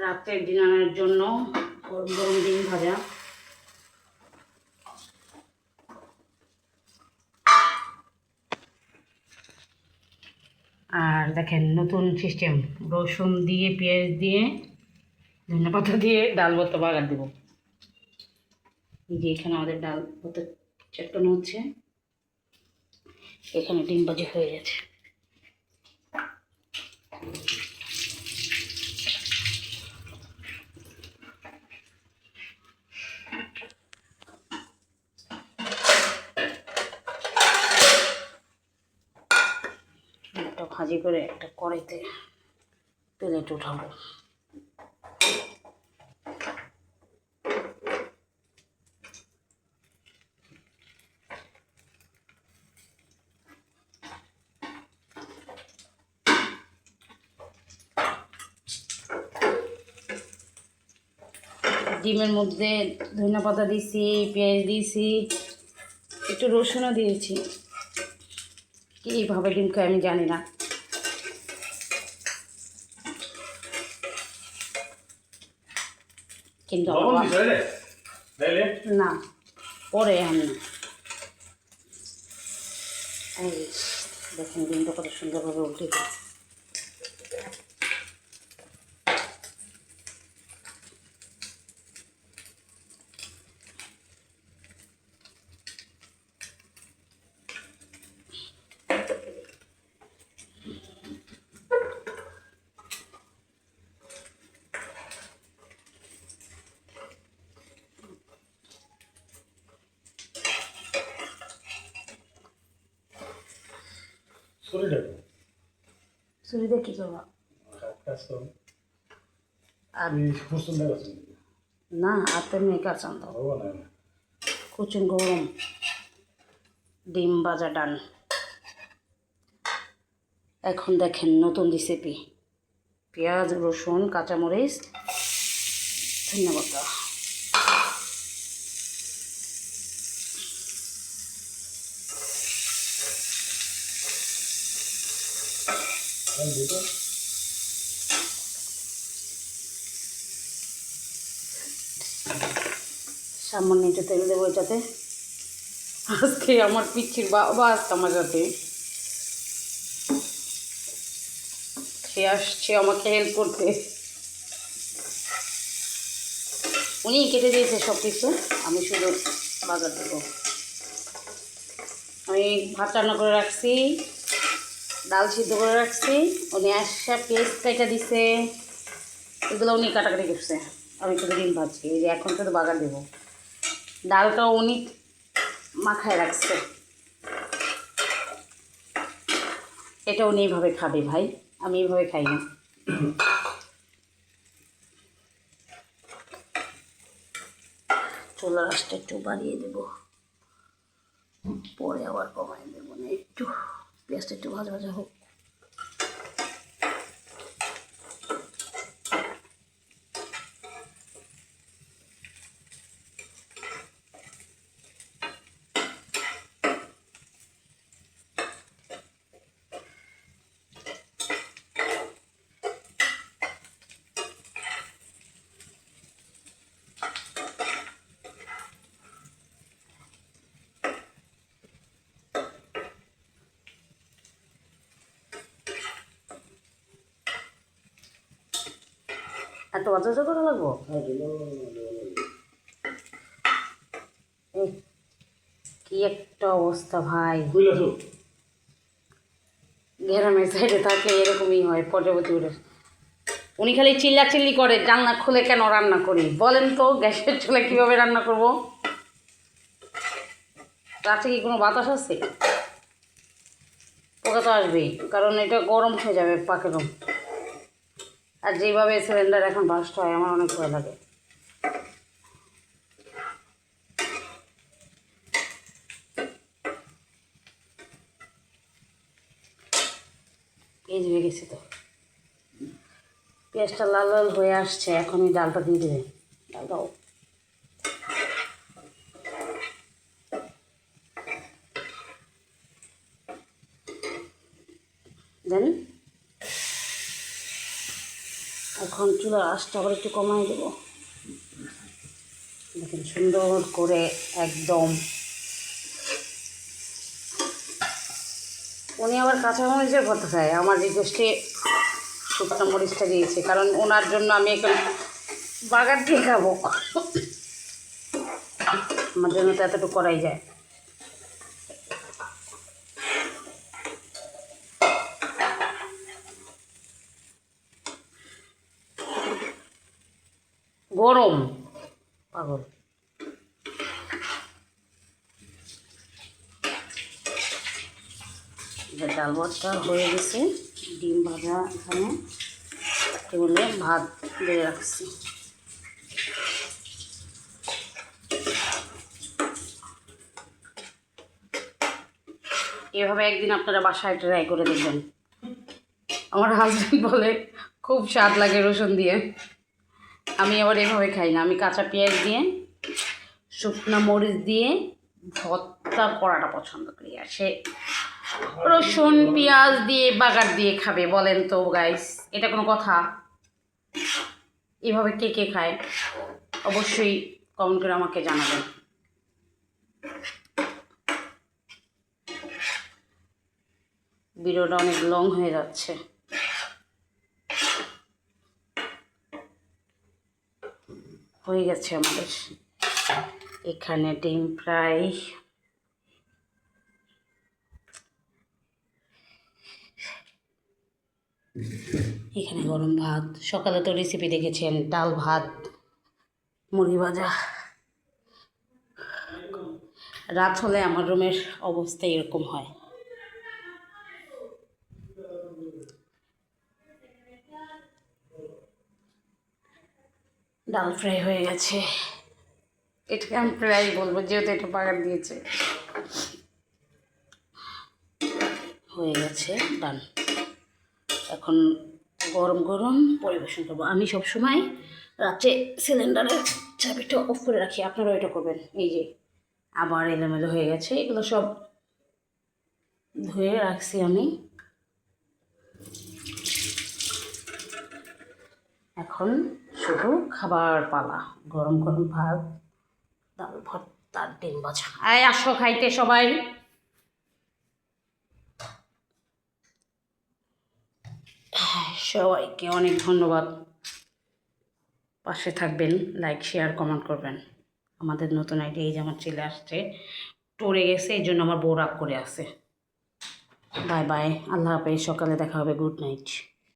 রাতের ডিনারের জন্য গরম গরম ডিম ভাজা। আর দেখেন নতুন সিস্টেম, রসুন দিয়ে পেঁয়াজ দিয়ে ধনেপাতা দিয়ে ডাল ভর্তা বাগার দেবো। এই যে এখানে আমাদের ডাল ভর্তা চটকানো হচ্ছে, এখানে ডিম ভাজি হয়ে গেছে। একটা ভাজি করে একটা কড়াইতে প্লেট উঠাবো। ডিমের মধ্যে ধনেপাতা দিয়েছি, পেঁয়াজ দিয়েছি, একটু রসুনও দিয়েছি। কীভাবে ডিম খাই আমি জানি না, কিন্তু না পরে আমি এই দেখেন ডিমটা কত সুন্দরভাবে উল্টে দিয়েছি। ছুরিতে কি করবা? না হাতে মেয়ে কাঁচান দাও। কুচুন গরম ডিম ভাজা ডান। এখন দেখেন নতুন রেসিপি, পেঁয়াজ রসুন কাঁচামরিচ ধন্যবাদ। সামান্য একটু তেল দেবো এটাতে। আজকে আমার পিচ্ছির বাবা আসছে আমার সাথে, সে আসছে আমাকে হেল্প করতে। উনি কেটে দিয়েছে সব কিছু, আমি শুধু বাজার দেবো। আমি ভাত রান্না করে রাখছি, ডাল সিদ্ধ করে রাখছি, উনি আসা পেঁয়াজ কেটে দিছে, এগুলো উনি কাটাকাটি করছে, আমি শুধু ডিম ভাজছি। এই যে এখন শুধু বাগার দেবো। ডালটাও উনি মাখায় রাখছে, এটা উনি এইভাবে খাবে ভাই, আমি এইভাবে খাই না। চুলার আঁচটা একটু বাড়িয়ে দেবো, পরে আবার কমাই দেবো না, একটু পেঁয়াজটা একটু ভাজা ভাজা হোক। এত ভাজা ভাজা করা লাগবো? কি একটা অবস্থা ভাই, গ্রামের সাইডে থাকলে এরকমই হয়। পরবর্তী উনি খালি চিল্লাচিল্লি করে, জানলা খুলে কেন রান্না করি বলেন তো? গ্যাসের চুলে কীভাবে রান্না করব? কাছে কি কোনো বাতাস আছে? পোকা তো আসবেই, কারণ এটা গরম হয়ে যাবে পাকেরম। আর যেভাবে সিলিন্ডার এখন বাস্ট হয় আমার অনেক ভয় লাগে। পেঁয়াজ হয়ে গেছে তো, পেঁয়াজটা লাল লাল হয়ে আসছে, এখনই ডালটা দিয়ে দেবে। ডালটাও দেন, এখন চুলার আঁচটা আবার একটু কমাই দেব। দেখেন সুন্দর করে একদম। উনি আবার কাঁচামরিচের কথা খায়, আমার রিকোয়েস্টে শুকনো মরিচটা দিয়েছে, কারণ ওনার জন্য আমি এখন বাগার দিয়ে খাবো। আমার জন্য তো এতটুকু করাই যায়। গরম পাগল। ডাল ভাতটা হয়ে গেছে, ডিম ভাজা এখানে টেবিলে ভাত দিয়ে রাখছি। এভাবে একদিন আপনারা বাসায় ট্রাই করে দেখবেন। আমার হাজব্যান্ড বলে খুব স্বাদ লাগে রসুন দিয়ে, আমি আবার এভাবে খাই না। আমি কাঁচা পেঁয়াজ দিয়ে শুকনো মরিচ দিয়ে ভর্তা করাটা পছন্দ করি, আর সে রসুন পেঁয়াজ দিয়ে বাগার দিয়ে খাবে। বলেন তো গাইস, এটা কোনো কথা? এভাবে কে কে খায় অবশ্যই কমেন্ট করে আমাকে জানাবেন। ভিডিওটা অনেক লং হয়ে যাচ্ছে। হয়ে গেছে আমাদের এখানে ডিম ফ্রাই। এখানে গরম ভাত, সকালে তো রেসিপি দেখেছেন, ডাল ভাত মুরগি ভাজা। রাত হলে আমার রুমের অবস্থা এরকম হয়। ডাল ফ্রাই হয়ে গেছে, এটাকে আমি প্রায় বলবো যেহেতু এটা বাগার দিয়েছে। হয়ে গেছে, ডান। এখন গরম গরম পরিবেশন করবো। আমি সবসময় রাত্রে সিলিন্ডারের চাবিটা অফ করে রাখি, আপনারা এটা করবেন। এই যে আবার এলোমেলো হয়ে গেছে, এগুলো সব ধুয়ে রাখছি আমি। এখন শুধু খাবার পালা। গরম গরম ভাত, ডাল ভর্তা, ডিম ভাজা। আয় আসো খাইতে সবাই। সবাইকে অনেক ধন্যবাদ। পাশে থাকবেন, লাইক শেয়ার কমেন্ট করবেন। আমাদের নতুন আইডিয়া, এই যে আমার ছেলে আসছে, টরে গেছে, এই জন্য আমার বউ রাগ করে আছে। বাই বাই, আল্লাহ হাফেজ, সকালে দেখা হবে, গুড নাইট।